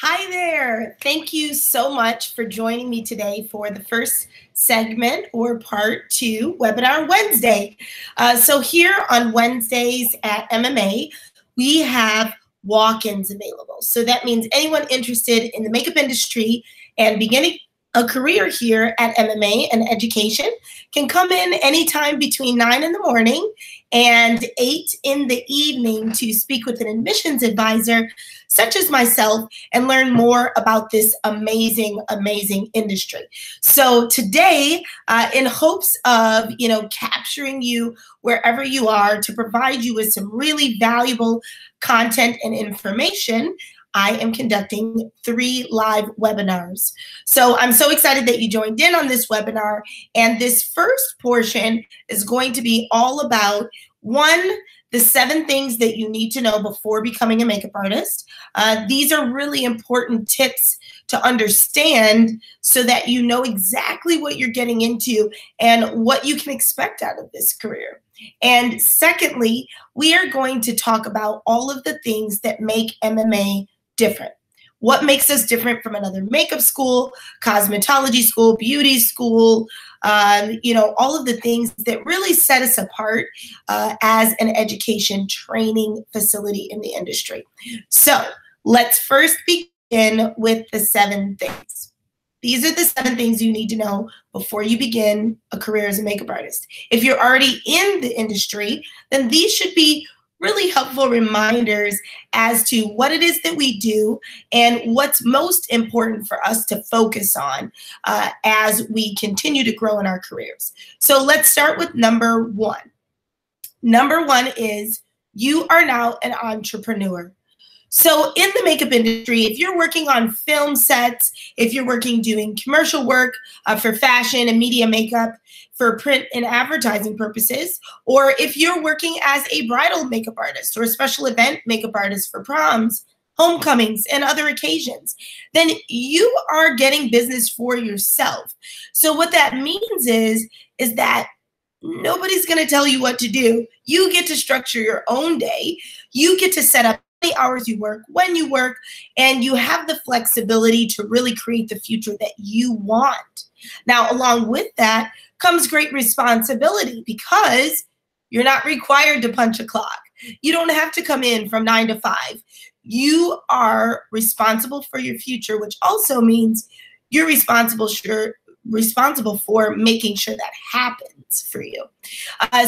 Hi there. Thank you so much for joining me today for the first segment or part two webinar Wednesday. So here on Wednesdays at MMA, we have walk-ins available. So that means anyone interested in the makeup industry and beginning a career here at MMA and education can come in anytime between 9 in the morning and 8 in the evening to speak with an admissions advisor such as myself and learn more about this amazing, amazing industry. So today, in hopes of, capturing you wherever you are to provide you with some really valuable content and information, I am conducting 3 live webinars. So I'm so excited that you joined in on this webinar. And this first portion is going to be all about, one, the 7 things that you need to know before becoming a makeup artist. These are really important tips to understand so that you know exactly what you're getting into and what you can expect out of this career. And secondly, we are going to talk about all of the things that make MMA different. What makes us different from another makeup school, cosmetology school, beauty school, all of the things that really set us apart as an education training facility in the industry. So let's first begin with the 7 things. These are the 7 things you need to know before you begin a career as a makeup artist. If you're already in the industry, then these should be really helpful reminders as to what it is that we do and what's most important for us to focus on as we continue to grow in our careers. So let's start with number 1. Number 1 is you are now an entrepreneur. So in the makeup industry, if you're working on film sets, if you're working doing commercial work for fashion and media makeup for print and advertising purposes, or if you're working as a bridal makeup artist or a special event makeup artist for proms, homecomings, and other occasions, then you are getting business for yourself. So what that means is that nobody's going to tell you what to do. You get to structure your own day. You get to set up the hours you work, when you work, and you have the flexibility to really create the future that you want. Now, along with that comes great responsibility because you're not required to punch a clock. You don't have to come in from 9 to 5. You are responsible for your future, which also means you're responsible for making sure that happens for you.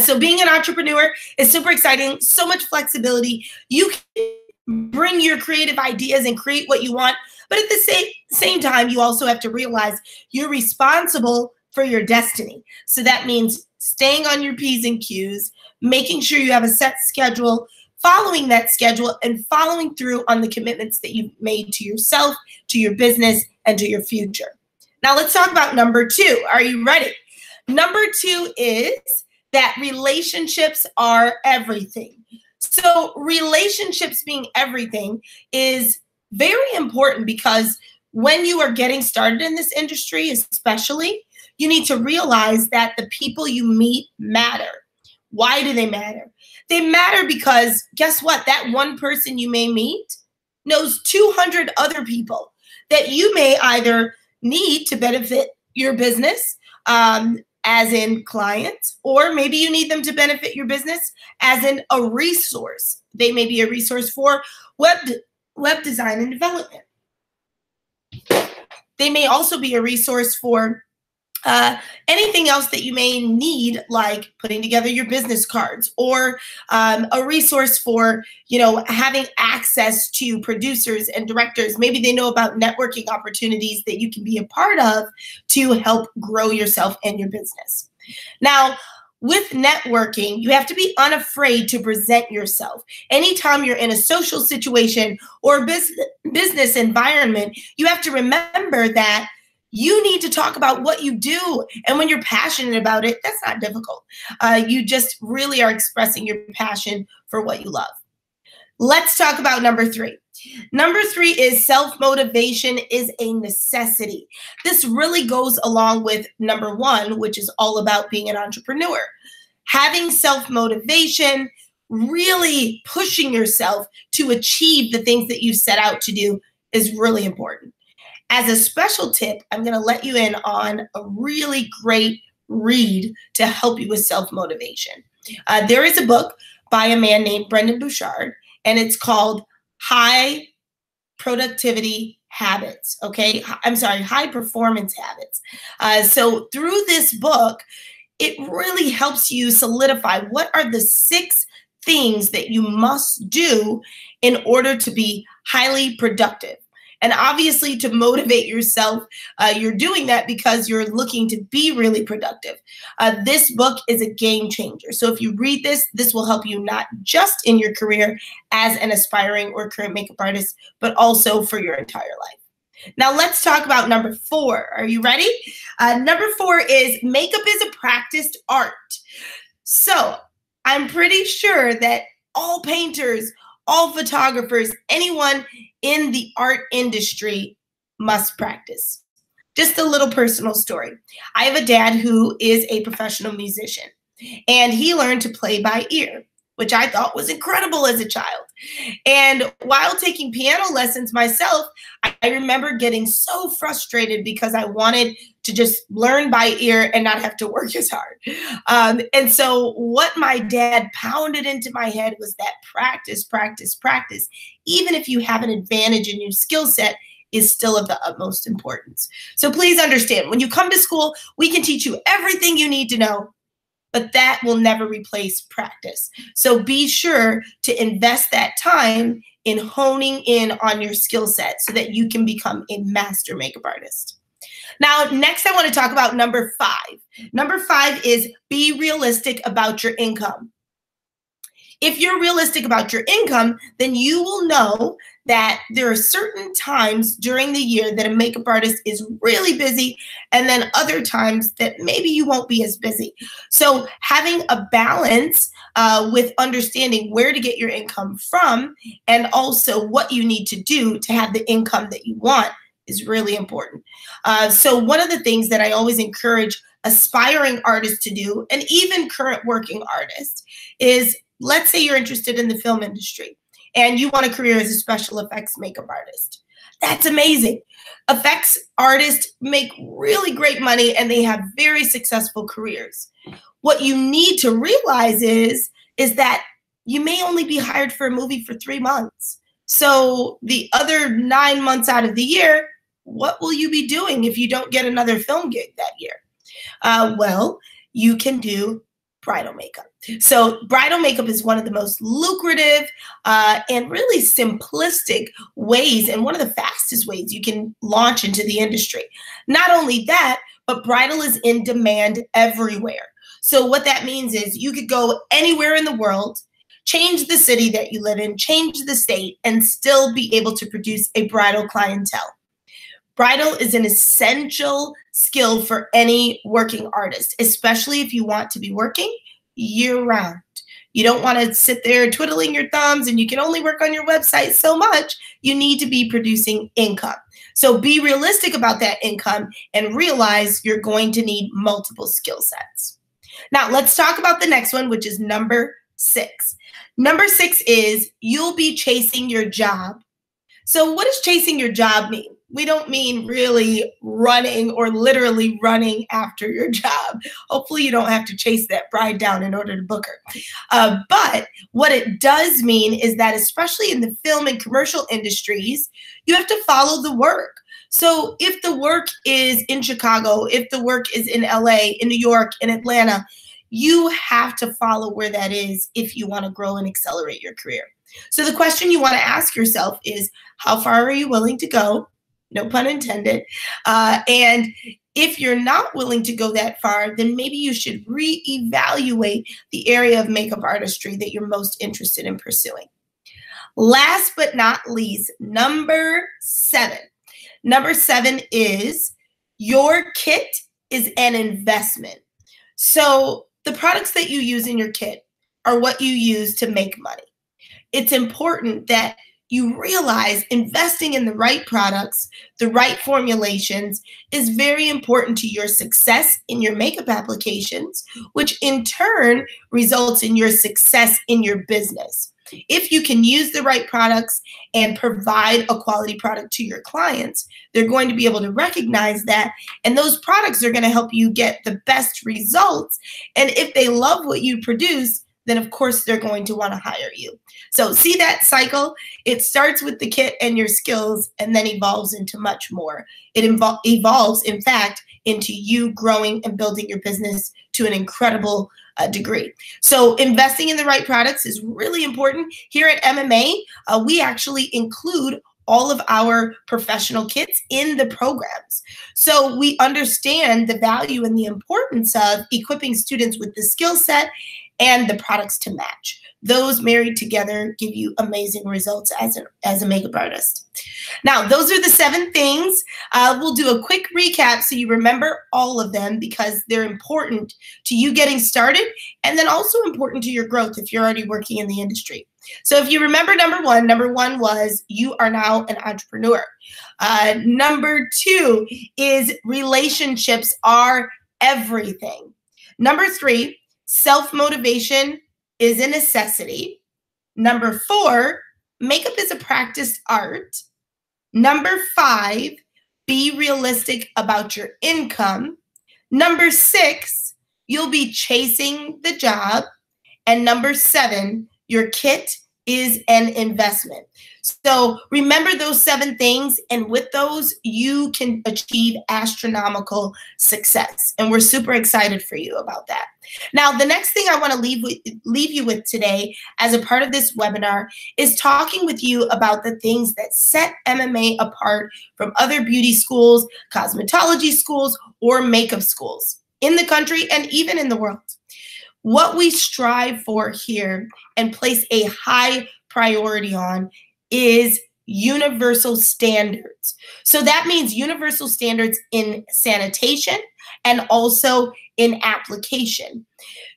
So being an entrepreneur is super exciting, so much flexibility. You can bring your creative ideas and create what you want, but at the same time, you also have to realize you're responsible for your destiny. So that means staying on your P's and Q's, making sure you have a set schedule, following that schedule, and following through on the commitments that you've made to yourself, to your business, and to your future. Now let's talk about number 2. Are you ready? Number 2 is that relationships are everything. So relationships being everything is very important because when you are getting started in this industry, especially, you need to realize that the people you meet matter. Why do they matter? They matter because guess what? That one person you may meet knows 200 other people that you may either need to benefit your business, as in clients, or maybe you need them to benefit your business as in a resource. They may be a resource for web design and development. They may also be a resource for anything else that you may need, like putting together your business cards, or a resource for, having access to producers and directors. Maybe they know about networking opportunities that you can be a part of to help grow yourself and your business. Now, with networking, you have to be unafraid to present yourself. Anytime you're in a social situation or business environment, you have to remember that you need to talk about what you do. And when you're passionate about it, that's not difficult. You just really are expressing your passion for what you love. Let's talk about number 3. Number 3 is self-motivation is a necessity. This really goes along with number 1, which is all about being an entrepreneur. Having self-motivation, really pushing yourself to achieve the things that you set out to do is really important. As a special tip, I'm going to let you in on a really great read to help you with self-motivation. There is a book by a man named Brendon Burchard, and it's called High Productivity Habits, okay? I'm sorry, High Performance Habits. So through this book, it really helps you solidify what are the 6 things that you must do in order to be highly productive. And obviously, to motivate yourself, you're doing that because you're looking to be really productive. This book is a game changer. So if you read this, this will help you not just in your career as an aspiring or current makeup artist, but also for your entire life. Now let's talk about number 4. Are you ready? Number 4 is makeup is a practiced art. So I'm pretty sure that all painters, all photographers, anyone in the art industry must practice. Just a little personal story. I have a dad who is a professional musician, and he learned to play by ear, which I thought was incredible as a child. And while taking piano lessons myself, I remember getting so frustrated because I wanted to just learn by ear and not have to work as hard. And so what my dad pounded into my head was that practice, practice, practice, even if you have an advantage in your skill set, is still of the utmost importance. So please understand, when you come to school, we can teach you everything you need to know, but that will never replace practice. So be sure to invest that time in honing in on your skill set so that you can become a master makeup artist. Now, next I want to talk about number 5. Number 5 is be realistic about your income. If you're realistic about your income, then you will know that there are certain times during the year that a makeup artist is really busy, and then other times that maybe you won't be as busy. So having a balance with understanding where to get your income from and also what you need to do to have the income that you want is really important. So one of the things that I always encourage aspiring artists to do, and even current working artists, is let's say you're interested in the film industry and you want a career as a special effects makeup artist. That's amazing. Effects artists make really great money and they have very successful careers. What you need to realize is that you may only be hired for a movie for 3 months. So the other 9 months out of the year, what will you be doing if you don't get another film gig that year? Well, you can do bridal makeup. So bridal makeup is one of the most lucrative and really simplistic ways, and one of the fastest ways you can launch into the industry. Not only that, but bridal is in demand everywhere. So what that means is you could go anywhere in the world, change the city that you live in, change the state, and still be able to produce a bridal clientele. Bridal is an essential skill for any working artist, especially if you want to be working year-round. You don't want to sit there twiddling your thumbs and you can only work on your website so much. You need to be producing income. So be realistic about that income and realize you're going to need multiple skill sets. Now, let's talk about the next one, which is number 6. Number 6 is you'll be chasing your job. So what does chasing your job mean? We don't mean really running or literally running after your job. Hopefully you don't have to chase that bride down in order to book her. But what it does mean is that especially in the film and commercial industries, you have to follow the work. So if the work is in Chicago, if the work is in LA, in New York, in Atlanta, you have to follow where that is if you want to grow and accelerate your career. So the question you want to ask yourself is, how far are you willing to go? No pun intended. And if you're not willing to go that far, then maybe you should reevaluate the area of makeup artistry that you're most interested in pursuing. Last but not least, number 7. Number 7 is your kit is an investment. So the products that you use in your kit are what you use to make money. It's important that you realize investing in the right products, the right formulations is very important to your success in your makeup applications, which in turn results in your success in your business. if you can use the right products and provide a quality product to your clients, they're going to be able to recognize that, and those products are going to help you get the best results. And if they love what you produce, then of course they're going to want to hire you. So see that cycle? It starts with the kit and your skills and then evolves into much more. It evolves, in fact, into you growing and building your business to an incredible degree. So investing in the right products is really important. Here at MMA, we actually include all of our professional kits in the programs. So we understand the value and the importance of equipping students with the skill set and the products to match. Those married together give you amazing results as a makeup artist. Now, those are the 7 things. We'll do a quick recap so you remember all of them, because they're important to you getting started and then also important to your growth if you're already working in the industry. So if you remember number one was you are now an entrepreneur. Number 2 is relationships are everything. Number 3, self-motivation is a necessity. Number 4, makeup is a practiced art. Number 5, be realistic about your income. Number 6, you'll be chasing the job. And number 7, your kit is an investment. So remember those 7 things, and with those, you can achieve astronomical success. And we're super excited for you about that. Now, the next thing I want to leave you with today as a part of this webinar is talking with you about the things that set MMA apart from other beauty schools, cosmetology schools, or makeup schools in the country and even in the world. What we strive for here and place a high priority on is universal standards. So that means universal standards in sanitation and also in application.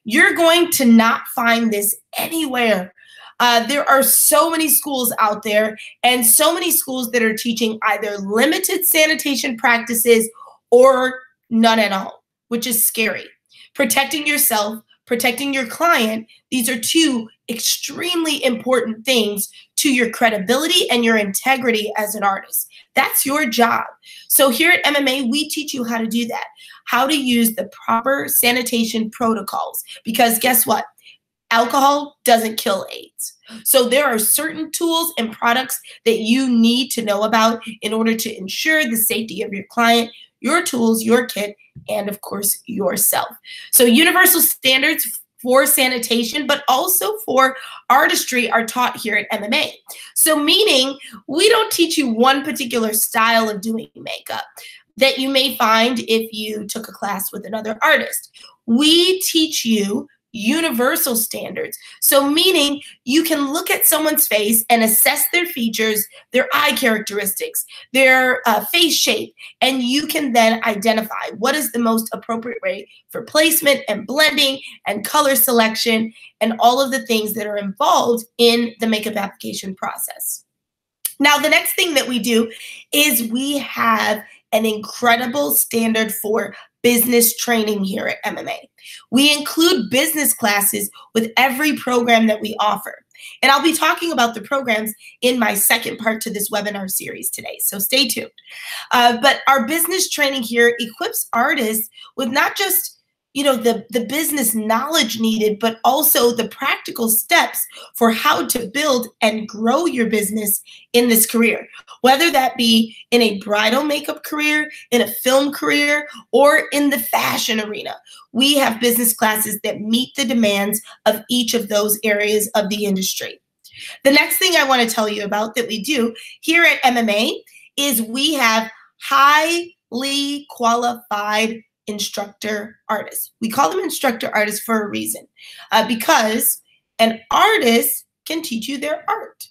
You're going to not find this anywhere. There are so many schools out there and so many schools that are teaching either limited sanitation practices or none at all, which is scary. Protecting yourself, protecting your client, these are 2 extremely important things to your credibility and your integrity as an artist. That's your job. So here at MMA, we teach you how to do that, how to use the proper sanitation protocols, because guess what? Alcohol doesn't kill AIDS. So there are certain tools and products that you need to know about in order to ensure the safety of your client, your tools, your kit, and of course, yourself. So universal standards for sanitation, but also for artistry are taught here at MMA. So meaning we don't teach you one particular style of doing makeup that you may find if you took a class with another artist. We teach you universal standards. So meaning you can look at someone's face and assess their features, their eye characteristics, their face shape, and you can then identify what is the most appropriate way for placement and blending and color selection and all of the things that are involved in the makeup application process. Now, the next thing that we do is we have an incredible standard for business training here at MMA. We include business classes with every program that we offer. And I'll be talking about the programs in my second part to this webinar series today, so stay tuned. But our business training here equips artists with not just the business knowledge needed, but also the practical steps for how to build and grow your business in this career, whether that be in a bridal makeup career, in a film career, or in the fashion arena. We have business classes that meet the demands of each of those areas of the industry. The next thing I want to tell you about that we do here at MMA is we have highly qualified instructor artists. We call them instructor artists for a reason, because an artist can teach you their art.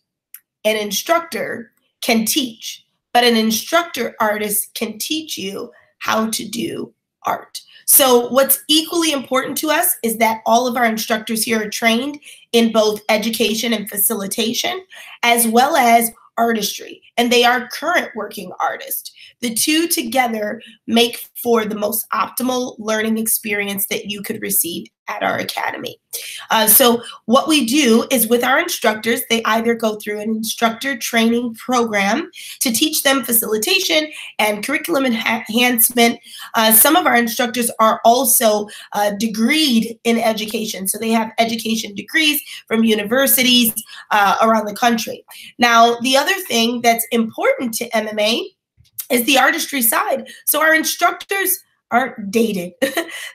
An instructor can teach, but an instructor artist can teach you how to do art. So what's equally important to us is that all of our instructors here are trained in both education and facilitation, as well as artistry, and they are current working artists. The 2 together make for the most optimal learning experience that you could receive at our academy. So what we do is with our instructors, they either go through an instructor training program to teach them facilitation and curriculum enhancement. Some of our instructors are also degreed in education. So they have education degrees from universities around the country. Now, the other thing that's important to MMA is the artistry side. So our instructors aren't dated.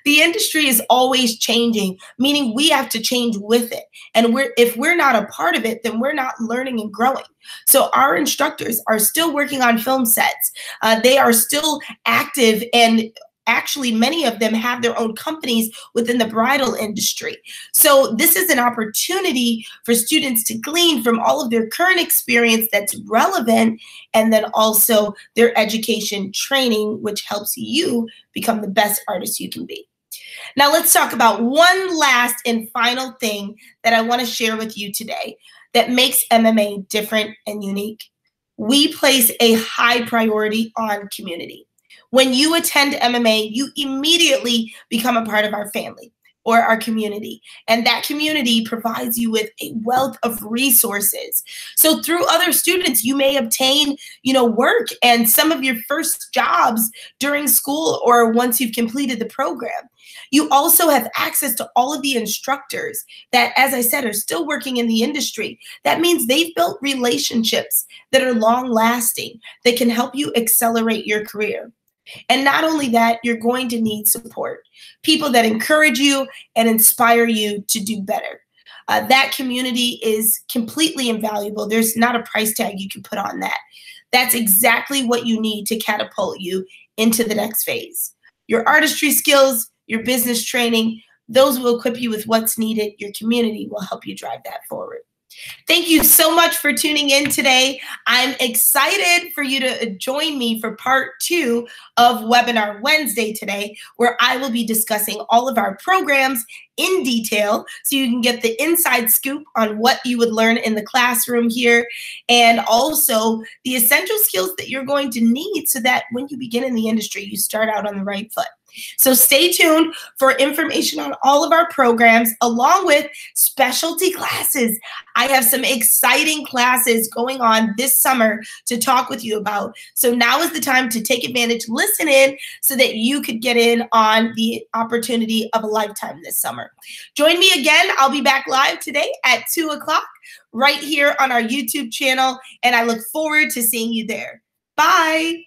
The industry is always changing, meaning we have to change with it. And if we're not a part of it, then we're not learning and growing. So our instructors are still working on film sets. They are still active, and actually many of them have their own companies within the bridal industry. So this is an opportunity for students to glean from all of their current experience that's relevant, and then also their education training, which helps you become the best artist you can be. Now let's talk about one last and final thing that I want to share with you today that makes MMA different and unique. We place a high priority on community. When you attend MMA, you immediately become a part of our family or our community. And that community provides you with a wealth of resources. So through other students, you may obtain, work and some of your first jobs during school or once you've completed the program. You also have access to all of the instructors that, as I said, are still working in the industry. That means they've built relationships that are long lasting, that can help you accelerate your career. And not only that, you're going to need support, people that encourage you and inspire you to do better. That community is completely invaluable. There's not a price tag you can put on that. That's exactly what you need to catapult you into the next phase. Your artistry skills, your business training, those will equip you with what's needed. Your community will help you drive that forward. Thank you so much for tuning in today. I'm excited for you to join me for part 2 of Webinar Wednesday today, where I will be discussing all of our programs in detail so you can get the inside scoop on what you would learn in the classroom here, and also the essential skills that you're going to need so that when you begin in the industry, you start out on the right foot. So stay tuned for information on all of our programs, along with specialty classes. I have some exciting classes going on this summer to talk with you about. So now is the time to take advantage, listen in, so that you could get in on the opportunity of a lifetime this summer. Join me again. I'll be back live today at 2 o'clock right here on our YouTube channel, and I look forward to seeing you there. Bye.